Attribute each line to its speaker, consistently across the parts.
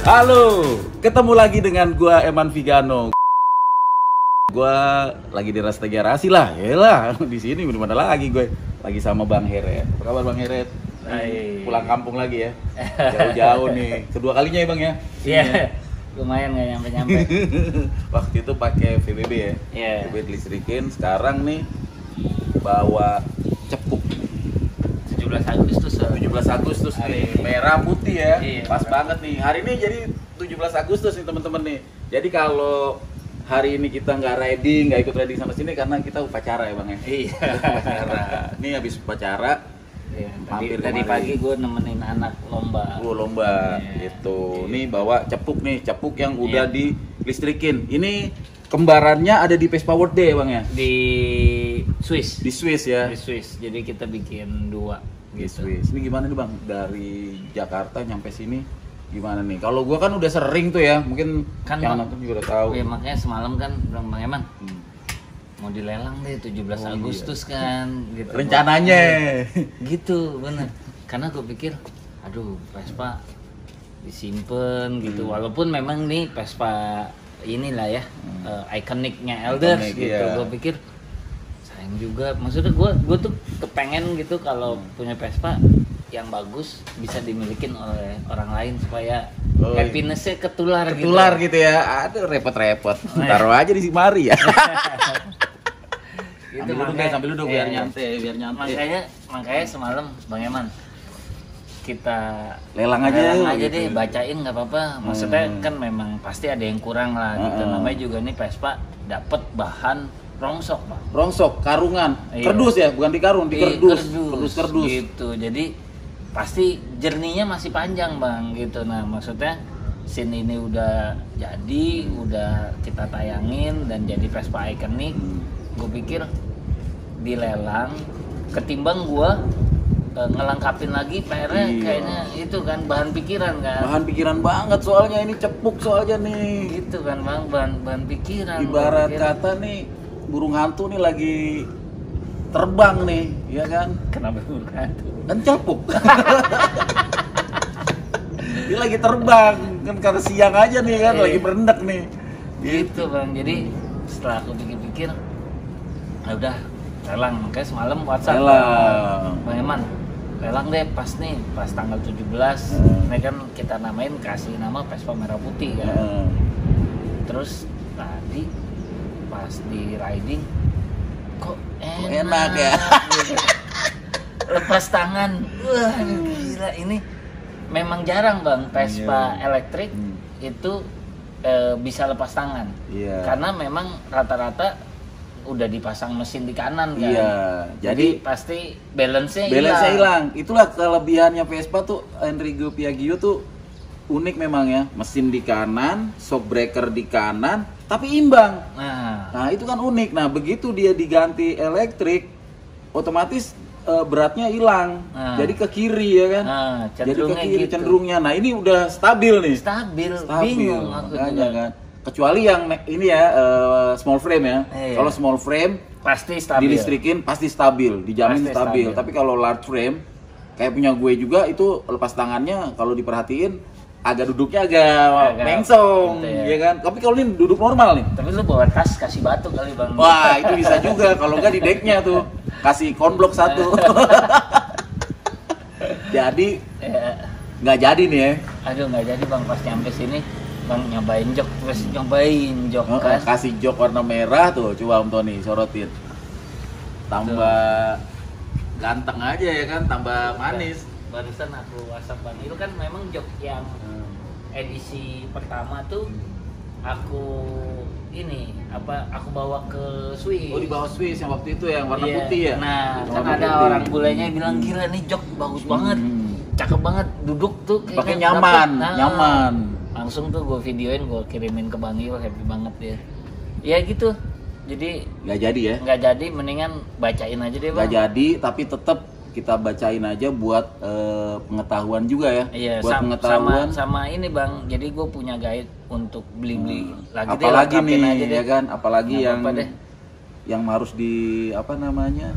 Speaker 1: Halo, ketemu lagi dengan gua Eman Vigano. Gua lagi di Rasta Garasi lah, yalah. Di sini di mana lagi gue? Lagi sama Bang Heret. Apa kabar Bang Heret?
Speaker 2: Hai.
Speaker 1: Pulang kampung lagi ya. Jauh-jauh nih. Kedua kalinya ya Bang ya?
Speaker 2: Iya. Lumayan nggak nyampe-nyampe.
Speaker 1: Waktu itu pakai VBB ya.
Speaker 2: Iya.
Speaker 1: VBB listrikin. Sekarang nih bawa cepuk.
Speaker 2: 17 Agustus.
Speaker 1: 17 Agustus nih.
Speaker 2: Hari.
Speaker 1: Merah putih ya.
Speaker 2: Iya,
Speaker 1: Pas
Speaker 2: merah.
Speaker 1: banget nih. Hari ini jadi 17 Agustus nih teman-teman nih. Jadi kalau hari ini kita nggak riding, nggak ikut riding sama sini karena kita upacara ya Bang ya.
Speaker 2: Iya.
Speaker 1: Upacara. Ini habis upacara
Speaker 2: Iya,
Speaker 1: Mampir
Speaker 2: tadi
Speaker 1: kemari.
Speaker 2: pagi gue nemenin anak lomba.
Speaker 1: lomba
Speaker 2: Iya.
Speaker 1: gitu.
Speaker 2: Iya.
Speaker 1: Nih bawa cepuk nih, cepuk yang udah
Speaker 2: Iya.
Speaker 1: dilistrikin. Ini kembarannya ada di Vespa World Day Bang ya.
Speaker 2: Di Swiss.
Speaker 1: Di Swiss ya.
Speaker 2: Di Swiss. Jadi kita bikin 2
Speaker 1: Di
Speaker 2: gitu.
Speaker 1: Swiss. Ini gimana nih Bang? Dari Jakarta nyampe sini gimana nih? Kalau gua kan udah sering tuh ya, mungkin
Speaker 2: Kan,
Speaker 1: yang
Speaker 2: Bang.
Speaker 1: nonton juga udah tahu.
Speaker 2: Ya makanya semalam kan bilang Bang Eman
Speaker 1: Hmm.
Speaker 2: mau dilelang deh 17
Speaker 1: Oh,
Speaker 2: Agustus kan gitu.
Speaker 1: Rencananya.
Speaker 2: Gitu bener, karena gue pikir aduh Vespa disimpan gitu, walaupun memang nih Vespa inilah ya ikoniknya Elders
Speaker 1: Ikonik,
Speaker 2: gitu.
Speaker 1: iya.
Speaker 2: Gue pikir sayang juga, maksudnya gue tuh kepengen gitu kalau punya Vespa yang bagus bisa dimilikin oleh orang lain supaya
Speaker 1: Oh, iya.
Speaker 2: happiness-nya ketular
Speaker 1: Gitu ya. Aduh repot-repot. Taruh aja di mari ya.
Speaker 2: Gitu,
Speaker 1: Sambil duduk ya, sambil duduk biar
Speaker 2: iya.
Speaker 1: nyantai, biar nyantai.
Speaker 2: Makanya semalam Bang Eman kita
Speaker 1: Lelang aja yuk,
Speaker 2: aja
Speaker 1: gitu.
Speaker 2: deh, bacain nggak apa-apa. Maksudnya kan memang pasti ada yang kurang lah gitu. Namanya juga nih Vespa dapet bahan rongsok, Bang.
Speaker 1: Rongsok, karungan,
Speaker 2: Iya.
Speaker 1: kerdus ya, bukan di karung, di kerdus. Kerdus.
Speaker 2: Gitu. Jadi pasti jerninya masih panjang, Bang, gitu. Nah, maksudnya scene ini udah jadi, udah kita tayangin dan jadi Vespa ikonik. Gue pikir dilelang ketimbang gua ngelengkapin lagi PR-nya.
Speaker 1: Iya.
Speaker 2: Kayaknya itu kan bahan pikiran kan.
Speaker 1: Bahan pikiran banget soalnya ini cepuk soalnya nih.
Speaker 2: Gitu kan, Bang, bahan pikiran.
Speaker 1: Ibarat
Speaker 2: Gua pikir,
Speaker 1: kata nih burung hantu nih lagi terbang nih, ya kan?
Speaker 2: kenapa burung hantu?
Speaker 1: Kan cepuk. Dia lagi terbang kan karena siang aja nih kan,
Speaker 2: Iya.
Speaker 1: lagi berendak nih.
Speaker 2: Gitu, Bang. Jadi setelah aku pikir-pikir, ya udah lelang. Makanya semalam WhatsApp
Speaker 1: Lelang.
Speaker 2: Bang Eman, lelang deh pas nih, pas tanggal 17. Ini kan kita namain, kasih nama Vespa Merah Putih kan.
Speaker 1: Heeh.
Speaker 2: Terus tadi pas di riding kok
Speaker 1: enak ya?
Speaker 2: gitu. Lepas tangan, wah gila, ini memang jarang Bang Vespa
Speaker 1: Iya.
Speaker 2: elektrik
Speaker 1: Hmm.
Speaker 2: itu bisa lepas tangan.
Speaker 1: Iya.
Speaker 2: Karena memang rata-rata udah dipasang mesin di kanan kan.
Speaker 1: Iya.
Speaker 2: Jadi pasti balance-nya
Speaker 1: balance-nya
Speaker 2: hilang.
Speaker 1: hilang. Itulah kelebihannya Vespa tuh, Enrico Piaggio tuh unik memang ya. Mesin di kanan, shock breaker di kanan, tapi imbang. Nah itu kan unik. Nah begitu dia diganti elektrik, otomatis beratnya hilang.
Speaker 2: Nah.
Speaker 1: Jadi ke kiri ya kan.
Speaker 2: Nah,
Speaker 1: Jadi ke
Speaker 2: cenderungnya
Speaker 1: kiri
Speaker 2: gitu.
Speaker 1: cenderungnya. Nah ini udah stabil nih.
Speaker 2: Stabil,
Speaker 1: Stabil.
Speaker 2: bingung aku
Speaker 1: Makanya
Speaker 2: juga.
Speaker 1: kan. Kecuali yang ini ya small frame ya.
Speaker 2: Iya.
Speaker 1: Kalau small frame
Speaker 2: Pasti stabil.
Speaker 1: dilistrikin pasti stabil, dijamin
Speaker 2: Pasti
Speaker 1: stabil.
Speaker 2: stabil.
Speaker 1: Tapi kalau large frame kayak punya gue juga itu lepas tangannya kalau diperhatiin agak duduknya agak mengsong,
Speaker 2: gitu ya.
Speaker 1: ya kan? Tapi kalau ini duduk normal nih.
Speaker 2: Tapi lu bawa tas kasih batu kali Bang.
Speaker 1: Wah, itu bisa juga kalau nggak di decknya tuh kasih konblok satu. Jadi
Speaker 2: Ya.
Speaker 1: nggak jadi nih ya.
Speaker 2: Aduh nggak jadi Bang, pas nyampe sini Bang nyobain jok, terus nyobain jok kan.
Speaker 1: Kasih jok warna merah tuh, coba Om Tony sorotin. Tambah ganteng aja ya kan, tambah manis.
Speaker 2: Barusan aku WhatsApp Bang itu kan memang jok yang edisi pertama tuh aku ini aku bawa ke Swiss.
Speaker 1: Oh di bawah Swiss yang waktu itu yang warna
Speaker 2: Iya.
Speaker 1: putih ya?
Speaker 2: Nah, kan
Speaker 1: Warna
Speaker 2: ada
Speaker 1: putih.
Speaker 2: orang bulenya bilang gila nih jok bagus banget. Cakep banget, duduk tuh kayaknya
Speaker 1: Pakai nyaman,
Speaker 2: dapet. Nah,
Speaker 1: nyaman.
Speaker 2: Langsung tuh gue videoin, gue kirimin ke Bang Il, happy banget dia. Ya gitu. Jadi
Speaker 1: Nggak jadi ya?
Speaker 2: nggak jadi, mendingan bacain aja deh Bang.
Speaker 1: Nggak jadi, tapi tetap kita bacain aja buat pengetahuan juga ya.
Speaker 2: Iya,
Speaker 1: Buat pengetahuan.
Speaker 2: sama ini Bang. Jadi gue punya guide untuk beli-beli lagi deh,
Speaker 1: Apalagi
Speaker 2: lengkapin
Speaker 1: nih
Speaker 2: aja deh.
Speaker 1: ya kan, apalagi
Speaker 2: Nggak
Speaker 1: yang
Speaker 2: apa-apa deh.
Speaker 1: yang harus di apa namanya?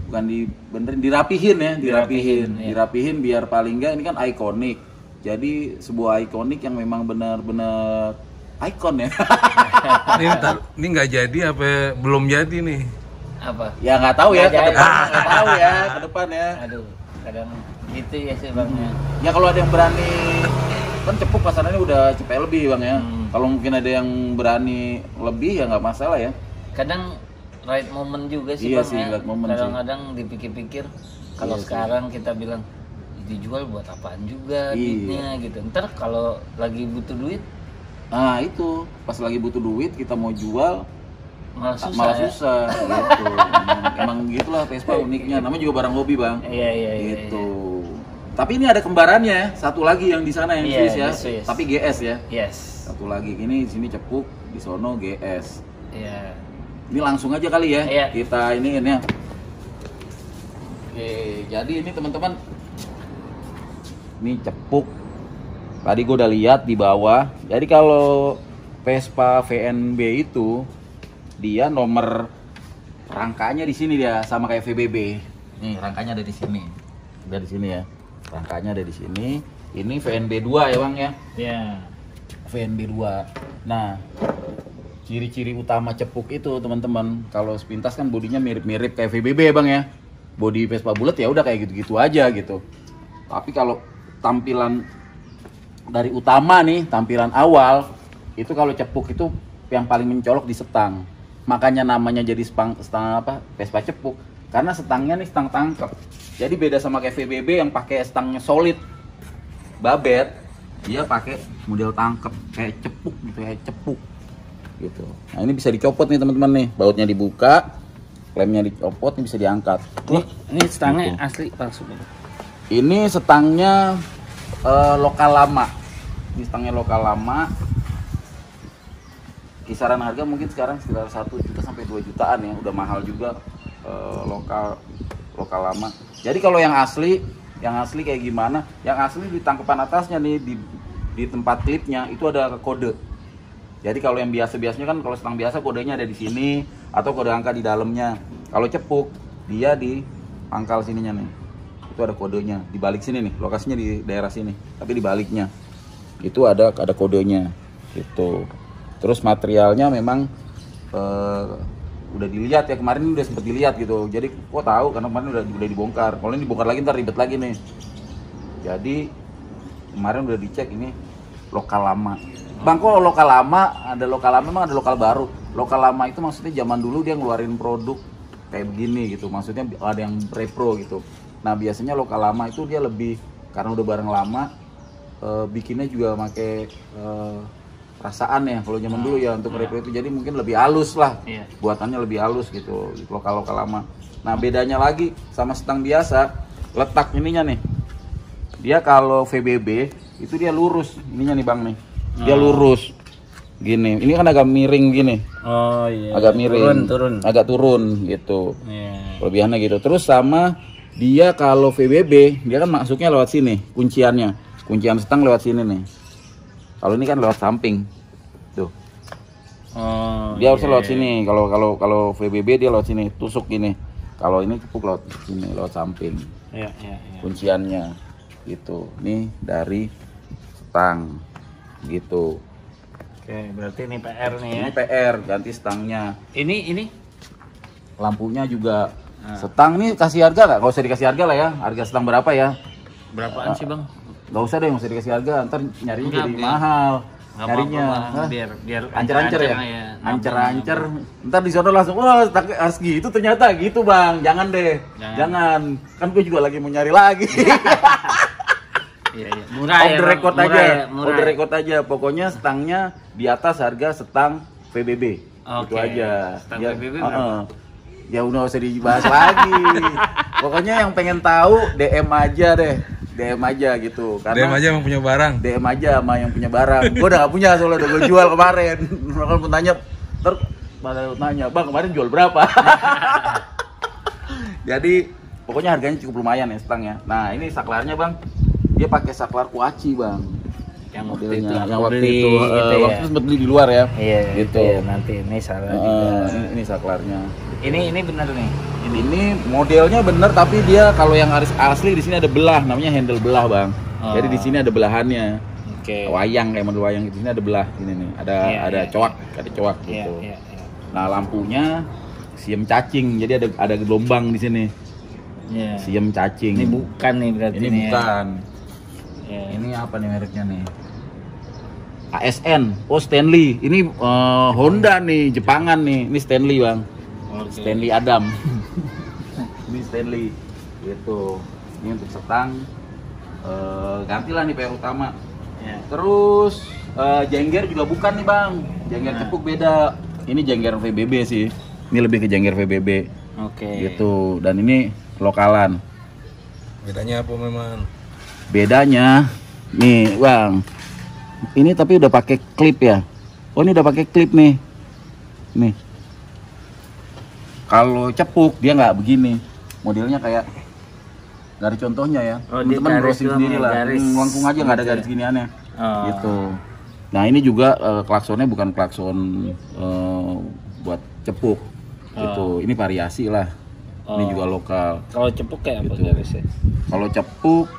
Speaker 1: Bukan dibenerin, dirapihin ya,
Speaker 2: Dirapihin, iya.
Speaker 1: Dirapihin biar paling enggak ini kan ikonik. Jadi sebuah ikonik yang memang benar-benar ikon ya.
Speaker 3: Ini nggak jadi apa belum jadi nih?
Speaker 2: Apa?
Speaker 1: Ya nggak tahu ya, ke depan nggak tahu ya, ke depan ya.
Speaker 2: Aduh, kadang gitu ya sih Bang ya.
Speaker 1: Ya kalau ada yang berani, kan Cepuk pasarannya udah cepet lebih Bang ya. Kalau mungkin ada yang berani lebih ya nggak masalah ya.
Speaker 2: Kadang right moment juga sih
Speaker 1: Iya
Speaker 2: Bang
Speaker 1: sih,
Speaker 2: ya.
Speaker 1: right moment
Speaker 2: Kadang-kadang dipikir-pikir kalau
Speaker 1: Iya sih.
Speaker 2: sekarang kita bilang dijual buat apaan juga duitnya gitu. Ntar kalau lagi butuh duit
Speaker 1: Nah itu, pas lagi butuh duit kita mau jual
Speaker 2: malah susah.
Speaker 1: malah
Speaker 2: Ya?
Speaker 1: susah gitu. Emang gitulah Vespa uniknya, namanya juga barang hobi Bang.
Speaker 2: Iya.
Speaker 1: Gitu. Tapi ini ada kembarannya, satu lagi yang di sana yang
Speaker 2: Iya,
Speaker 1: Swiss ya,
Speaker 2: di Swiss.
Speaker 1: tapi GS ya.
Speaker 2: Yes.
Speaker 1: Satu lagi, ini di sini Cepuk, di sono GS.
Speaker 2: Iya.
Speaker 1: Ini langsung aja kali ya,
Speaker 2: Iya.
Speaker 1: kita iniin ya. Oke, jadi ini teman-teman, ini Cepuk. Tadi gue udah lihat di bawah. Jadi kalau Vespa VNB itu dia nomor rangkanya di sini dia sama kayak VBB. Nih rangkanya ada di sini. Ada di sini ya. Rangkanya ada di sini. Ini VNB 2 ya Bang ya.
Speaker 2: Iya.
Speaker 1: VNB 2. Nah, ciri-ciri utama Cepuk itu teman-teman, kalau sepintas kan bodinya mirip-mirip kayak VBB ya Bang ya. Bodi Vespa bulat ya udah kayak gitu-gitu aja gitu. Tapi kalau tampilan dari utama nih, tampilan awal itu kalau Cepuk itu yang paling mencolok di setang. Makanya namanya jadi stang apa? Vespa Cepuk. Karena setangnya nih stang tangkep. Jadi beda sama kayak VBB yang pakai stangnya solid babet, dia pakai model tangkep kayak Cepuk gitu, kayak Cepuk gitu. Nah, ini bisa dicopot nih teman-teman nih. Bautnya dibuka, klemnya dicopot, ini bisa diangkat.
Speaker 2: Ini stangnya
Speaker 1: Gitu.
Speaker 2: asli palsu.
Speaker 1: Ini setangnya lokal lama. Ini stangnya lokal lama. Kisaran harga mungkin sekarang sekitar 1 juta sampai 2 jutaan ya. Udah mahal juga lokal lama. Jadi kalau yang asli kayak gimana? Yang asli di tangkepan atasnya nih di tempat klipnya itu ada kode. Jadi kalau yang biasanya kan kalau stang biasa kodenya ada di sini atau kode angka di dalamnya. Kalau Cepuk dia di pangkal sininya nih. Itu ada kodenya di balik sini nih, lokasinya di daerah sini, tapi di baliknya itu ada kodenya gitu. Terus materialnya memang udah dilihat ya, kemarin udah sempet dilihat gitu, jadi kok tahu karena kemarin udah dibongkar. Kalau ini dibongkar lagi ntar ribet lagi nih. Jadi kemarin udah dicek, ini lokal lama. Bang, kok lokal lama? Ada lokal lama, memang ada lokal baru. Lokal lama itu maksudnya zaman dulu dia ngeluarin produk kayak begini gitu, maksudnya ada yang repro gitu. Nah biasanya lokal lama itu dia lebih, karena udah barang lama, bikinnya juga pakai perasaan ya kalau zaman dulu ya untuk repro itu, jadi mungkin lebih halus lah, buatannya lebih halus gitu lokal lama. Nah bedanya lagi sama stang biasa, letak ininya nih, dia kalau VBB itu dia lurus ininya nih Bang nih, dia lurus gini, ini kan agak miring gini.
Speaker 2: Oh iya.
Speaker 1: Agak miring, agak turun gitu. Kelebihannya gitu. Terus sama dia kalau VBB, dia kan masuknya lewat sini, kuncian stang lewat sini nih. Kalau ini kan lewat samping, tuh.
Speaker 2: Oh,
Speaker 1: dia harusnya lewat sini. Kalau VBB dia lewat sini, tusuk gini. Kalau ini Cepuk lewat sini, lewat samping.
Speaker 2: Iya.
Speaker 1: Kunciannya, gitu. Ini dari stang, gitu.
Speaker 2: Oke, berarti ini PR nih ya.
Speaker 1: Ini PR, ganti stangnya.
Speaker 2: Ini
Speaker 1: Lampunya juga. Setang nih kasih harga nggak? Gak usah dikasih harga lah ya. Harga setang berapa ya?
Speaker 2: berapaan sih Bang?
Speaker 1: Gak usah deh, gak usah dikasih harga. Ntar nyarinya jadi mahal. Nyarinya
Speaker 2: biar
Speaker 1: ancer-ancer ya. Ancer-ancer. Ntar di sana langsung, wah harus gitu ternyata gitu Bang. Jangan deh. Jangan. Kan gue juga lagi mau nyari lagi.
Speaker 2: Iya. Murah
Speaker 1: Off the record aja.
Speaker 2: Murah.
Speaker 1: Off the record aja. Pokoknya stangnya di atas harga setang VBB. Itu aja.
Speaker 2: Stang VBB berapa?
Speaker 1: Ya udah usah dibahas lagi. Pokoknya yang pengen tahu DM aja deh. DM aja gitu.
Speaker 3: DM aja yang punya barang.
Speaker 1: DM aja sama yang punya barang. Gue udah gak punya soalnya udah gue jual kemarin. Kalau mau tanya, nanya, Bang kemarin jual berapa? Jadi pokoknya harganya cukup lumayan ya stangnya. Nah ini saklarnya Bang, dia pakai saklar kuaci Bang.
Speaker 2: Yang
Speaker 1: modelnya, yang
Speaker 2: waktu
Speaker 1: waktu
Speaker 2: itu
Speaker 1: waktu sempat beli di luar ya.
Speaker 2: Iya,
Speaker 1: gitu.
Speaker 2: Iya, nanti ini salah juga.
Speaker 1: Ini saklarnya.
Speaker 2: Ini benar nih.
Speaker 1: Ini modelnya bener, tapi dia kalau yang asli di sini ada belah, namanya handle belah Bang. Jadi di sini ada belahannya.
Speaker 2: Oke.
Speaker 1: Wayang kayak model wayang, di sini ada belah ini nih. Ada coak gitu. Nah, lampunya siem cacing. Jadi ada gelombang di sini. Siem cacing.
Speaker 2: Ini bukan nih berarti.
Speaker 1: Ini bukan. Ini apa nih mereknya nih? ASN. Oh, Stanley. Ini Honda nih, Jepangan nih. Ini Stanley, Bang. Stanley Adam. Ini Stanley. Gitu. Ini untuk setang. Gantilah nih PR utama. Terus jengger juga bukan nih, Bang. Jengger cepuk beda. Ini jengger VBB sih. Ini lebih ke jengger VBB. Gitu. Dan ini lokalan.
Speaker 3: Bedanya apa memang?
Speaker 1: Bedanya nih, Bang. Ini tapi udah pakai klip ya. Oh, ini udah pakai klip nih. Nih. Kalau cepuk dia nggak begini. Modelnya kayak nggak ada contohnya ya. Teman-teman browsing sendiri lah. Lengkung aja nggak ada garis giniannya. Gitu. Nah, ini juga klaksonnya bukan klakson buat cepuk. Gitu. Ini variasi lah. Ini juga lokal.
Speaker 2: Kalau cepuk kayak apa
Speaker 1: gitu.
Speaker 2: garisnya?
Speaker 1: Kalau cepuk,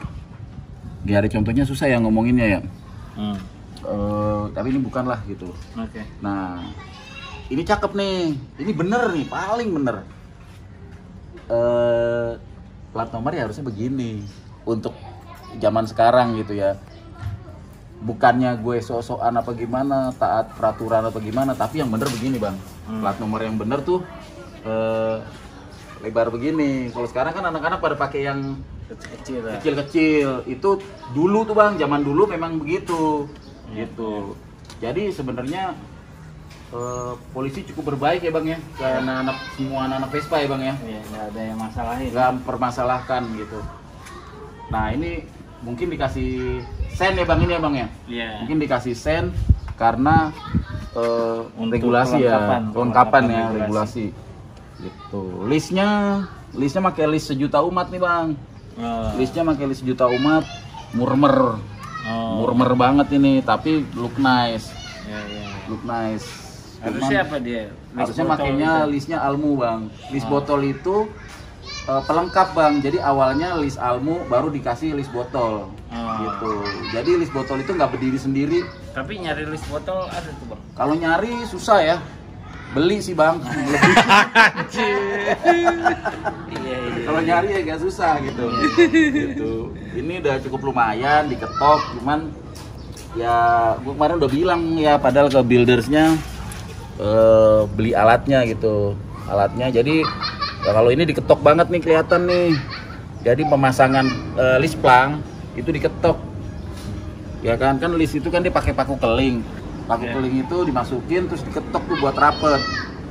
Speaker 1: gak ada contohnya, susah ya ngomonginnya ya. Tapi ini bukan lah gitu. Nah, ini cakep nih. Ini bener nih, paling bener. Plat nomor ya harusnya begini untuk zaman sekarang gitu ya. Bukannya gue sok-sokan apa gimana, taat peraturan apa gimana, tapi yang bener begini, Bang. Plat nomor yang bener tuh lebar begini. Kalau sekarang kan anak-anak pada pakai yang kecil-kecil. Itu dulu tuh, Bang, zaman dulu memang begitu. Gitu. Jadi sebenarnya polisi cukup berbaik ya, Bang ya, ke anak-anak, semua anak Vespa ya, Bang ya.
Speaker 2: Nggak ada yang masalahin.
Speaker 1: Nggak permasalahkan gitu. Nah, ini mungkin dikasih sen ya, Bang, ini ya, Bang ya. Mungkin dikasih sen karena regulasi ya, kelengkapan ya, regulasi. Gitu. Listnya pakai list sejuta umat nih, Bang. Listnya pakai list sejuta umat, murmer banget ini, tapi look nice. Look nice.
Speaker 2: Harusnya apa dia?
Speaker 1: Harusnya makainya listnya Almu, Bang. List botol itu pelengkap, Bang. Jadi awalnya list Almu, baru dikasih list botol. Gitu. Jadi list botol itu nggak berdiri sendiri.
Speaker 2: Tapi nyari list botol ada tuh, Bang.
Speaker 1: Kalau nyari susah ya. Beli sih, Bang. Kalau nyari ya gak susah gitu. Gitu. Ini udah cukup lumayan diketok, cuman ya gue kemarin udah bilang ya, padahal ke buildersnya beli alatnya gitu. Alatnya jadi ya kalau ini diketok banget nih, kelihatan nih. Jadi pemasangan list plang itu diketok. Ya kan list itu kan dia pakai paku keling. Paku keling itu dimasukin terus diketok tuh buat rapet.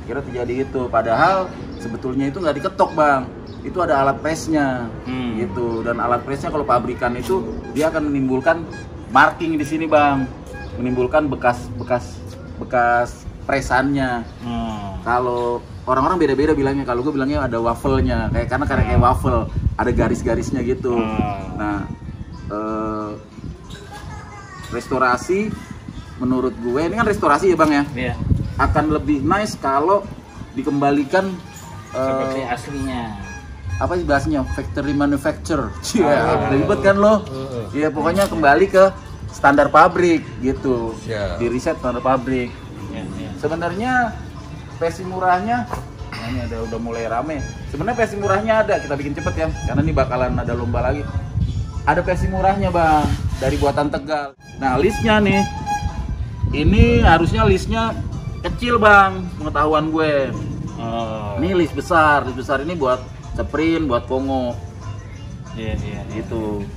Speaker 1: Kira terjadi itu. Padahal sebetulnya itu nggak diketok, Bang. Itu ada alat presnya, gitu. Dan alat presnya kalau pabrikan itu dia akan menimbulkan marking di sini, Bang. Menimbulkan bekas presannya. Kalau orang-orang beda-beda bilangnya. Kalau gue bilangnya ada wafelnya, karena kayak waffle, ada garis-garisnya gitu. Nah, restorasi menurut gue ini kan restorasi ya, Bang ya. Akan lebih nice kalau dikembalikan
Speaker 2: seperti aslinya.
Speaker 1: Apa sih bahasanya? Factory manufacture. Ribet kan lo? Ya pokoknya kembali ke standar pabrik gitu. Di riset standar pabrik. Sebenarnya versi murahnya ini udah mulai rame. Sebenarnya versi murahnya ada, kita bikin cepet ya, karena ini bakalan ada lomba lagi. Ada versi murahnya, Bang, dari buatan Tegal. Nah, listnya nih, ini harusnya listnya kecil, Bang, pengetahuan gue. Ini list besar ini buat sprint, buat Kongo. Gitu.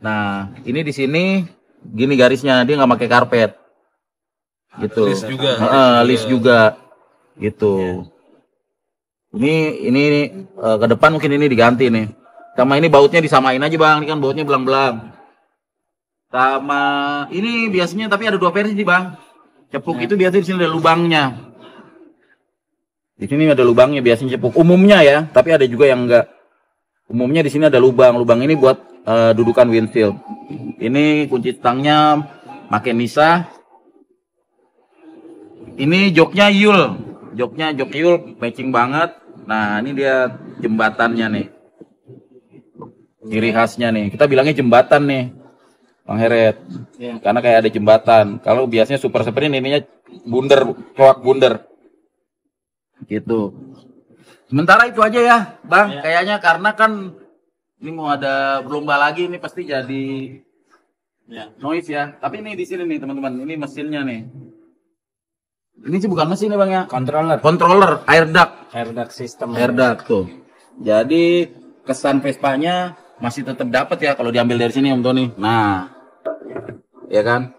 Speaker 1: Nah, ini di sini gini garisnya, dia nggak pakai karpet. Gitu.
Speaker 3: List juga.
Speaker 1: List juga. Gitu. Ini ke depan mungkin ini diganti nih. Sama ini bautnya disamain aja, Bang. Ini kan bautnya belang-belang. Sama ini biasanya tapi ada dua versi, Bang. Cepuk itu biasanya di sini ada lubangnya. Di sini ada lubangnya biasanya cepuk. Umumnya ya, tapi ada juga yang enggak. Umumnya di sini ada lubang. Lubang ini buat dudukan windshield. Ini kunci stangnya pakai Nisa. Ini joknya Yul. Jok Yul matching banget. Nah, ini dia jembatannya nih. Ciri khasnya nih. Kita bilangnya jembatan nih. Bang Heret.
Speaker 2: Ya.
Speaker 1: Karena kayak ada jembatan. Kalau biasanya super sprint ininya bunder, kloak bunder. Gitu. Sementara itu aja ya, Bang.
Speaker 2: Ya.
Speaker 1: Kayaknya karena kan ini mau ada lomba lagi, ini pasti jadi noise ya. Tapi ini di sini nih teman-teman, ini mesinnya nih. Ini sih bukan mesin nih Bang ya. Controller air duct
Speaker 2: system.
Speaker 1: Air duct tuh. Jadi kesan Vespanya masih tetap dapat ya kalau diambil dari sini Om Tony. Nah, ya kan?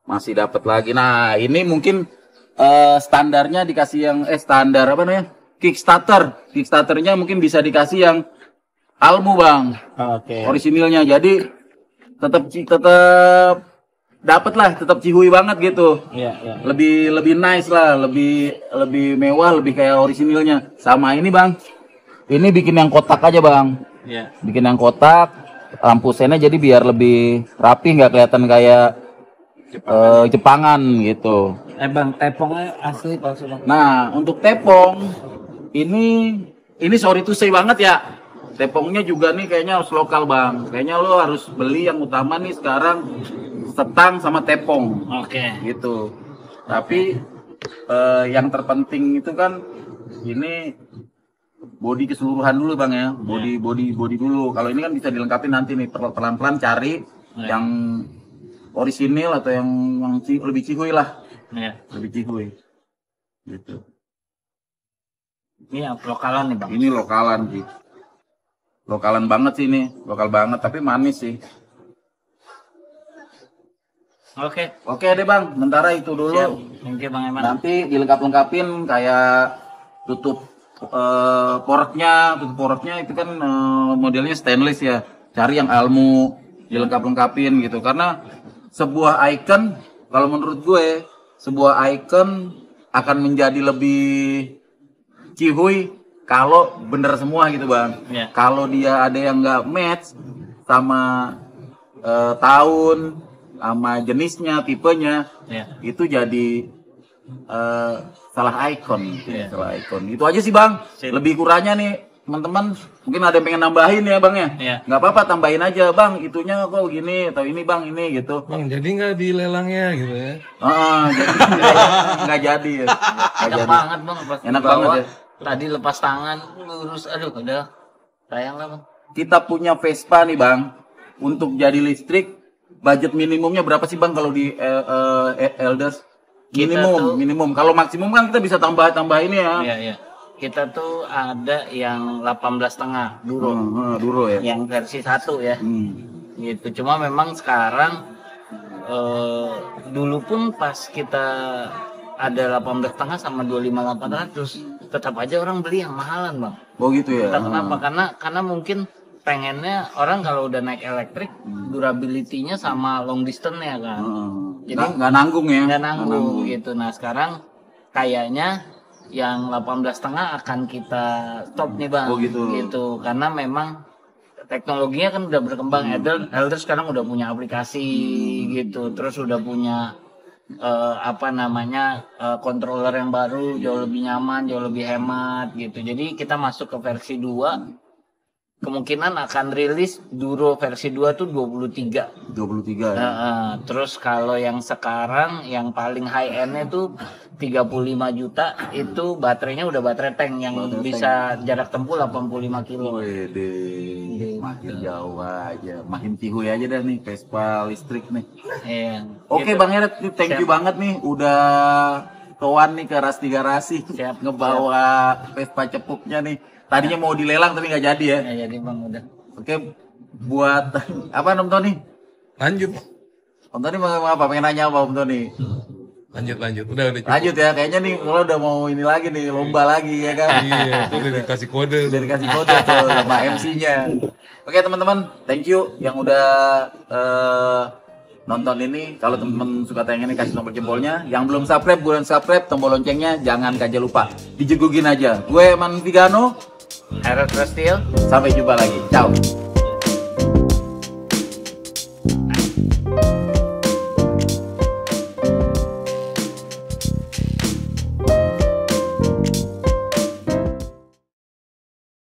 Speaker 1: Masih dapat lagi. Nah, ini mungkin standarnya dikasih yang standar apa namanya? Kickstarternya mungkin bisa dikasih yang Almu Bang.
Speaker 2: Oke.
Speaker 1: Orisinilnya. Jadi tetap dapat lah, tetap cihui banget gitu.
Speaker 2: Iya.
Speaker 1: Lebih nice lah, lebih mewah, lebih kayak orisinilnya. Sama ini Bang. Ini bikin yang kotak aja Bang.
Speaker 2: Iya.
Speaker 1: Bikin yang kotak, lampu sennya jadi biar lebih rapi, nggak kelihatan kayak Jepangan gitu.
Speaker 2: Bang, tepongnya asli palsu Bang.
Speaker 1: Nah, untuk tepong ini sorry to say banget ya. Tepongnya juga nih kayaknya harus lokal Bang. Kayaknya lo harus beli yang utama nih sekarang setang sama tepong.
Speaker 2: Oke.
Speaker 1: Gitu. Tapi yang terpenting itu kan ini body keseluruhan dulu Bang ya. Body dulu. Kalau ini kan bisa dilengkapi nanti nih, pelan-pelan cari yang orisinil atau yang lebih cihuy lah.
Speaker 2: Iya.
Speaker 1: Lebih cihuy. Gitu.
Speaker 2: Ini yang lokalan nih Bang.
Speaker 1: Ini lokalan sih. Lokalan banget sih ini, lokal banget tapi manis sih. Oke deh Bang, sementara itu dulu.
Speaker 2: Siap. Thank you Bang Eman.
Speaker 1: Nanti dilengkap-lengkapin kayak tutup poreknya itu kan modelnya stainless ya. Cari yang Almu, dilengkap-lengkapin gitu. Karena sebuah icon, kalau menurut gue, sebuah icon akan menjadi lebih cihuy kalau bener semua gitu Bang.
Speaker 2: Yeah.
Speaker 1: Kalau dia ada yang nggak match sama tahun, sama jenisnya, tipenya, itu jadi salah icon.
Speaker 2: Yeah.
Speaker 1: Salah icon. Itu aja sih Bang. Lebih kurangnya nih teman-teman mungkin ada yang pengen nambahin ya Bang ya.
Speaker 2: Yeah.
Speaker 1: Nggak apa-apa tambahin aja Bang. Itunya kok gini atau ini Bang ini gitu.
Speaker 3: Bang, jadi nggak dilelangnya gitu ya?
Speaker 1: Jadi nggak jadi ya.
Speaker 2: Enak banget Bang. Pas
Speaker 1: Enak
Speaker 2: dibawa,
Speaker 1: banget ya.
Speaker 2: Tadi lepas tangan, lurus, aduh udah sayang lah Bang.
Speaker 1: Kita punya Vespa nih Bang. Untuk jadi listrik, budget minimumnya berapa sih Bang kalau di Elders? Minimum. Kalau maksimum kan kita bisa tambah ini ya.
Speaker 2: Iya. Kita tuh ada yang 18,5 Duro.
Speaker 1: Duro ya.
Speaker 2: Yang versi 1 ya. Gitu. Cuma memang sekarang dulu pun pas kita ada 18,5 sama 25.800, tetap aja orang beli yang mahalan Bang.
Speaker 1: Oh gitu ya.
Speaker 2: Kenapa? Karena mungkin pengennya orang kalau udah naik elektrik, durability-nya sama long distance-nya kan.
Speaker 1: Jadi nggak nanggung ya.
Speaker 2: Nggak nanggung gitu. Nah sekarang kayaknya yang 18,5 akan kita stop nih Bang.
Speaker 1: Oh gitu.
Speaker 2: Gitu. Karena memang teknologinya kan udah berkembang. Elder sekarang udah punya aplikasi gitu. Terus udah punya controller yang baru, jauh lebih nyaman, jauh lebih hemat gitu. Jadi kita masuk ke versi 2. Kemungkinan akan rilis Duro versi 2 tuh 23 ya. Terus kalau yang sekarang yang paling high end-nya tuh 35 juta, itu baterainya udah baterai tank yang bisa jarak tempuh 85 kilo.
Speaker 1: Makin jauh aja, makin cihuy aja dah nih Vespa listrik nih.
Speaker 2: Iya.
Speaker 1: Oke Bang Heret, thank you banget nih udah toan nih ke Rasti Garasi.
Speaker 2: Siap.
Speaker 1: Ngebawa Vespa cepupnya nih. Tadinya mau dilelang tapi nggak jadi ya.
Speaker 2: Nggak jadi Bang, udah.
Speaker 1: Oke, buat apa Om Tony?
Speaker 3: Lanjut.
Speaker 1: Om Tony mau apa? Pengen nanya apa Om Tony?
Speaker 3: Lanjut. Udah cukup.
Speaker 1: Lanjut ya, kayaknya nih kalau udah mau ini lagi nih, lomba lagi ya kan?
Speaker 3: Iya, itu udah dikasih kode.
Speaker 1: Udah dikasih kode tuh sama MC-nya. Oke teman-teman, thank you yang udah nonton ini. Kalau teman-teman suka tayang ini kasih tombol jempolnya. Yang belum subscribe, buruan subscribe, tombol loncengnya jangan aja lupa. Dijegugin aja. Gue Eman Vigano.
Speaker 2: Heret Prestil.
Speaker 1: Sampai jumpa lagi. Ciao.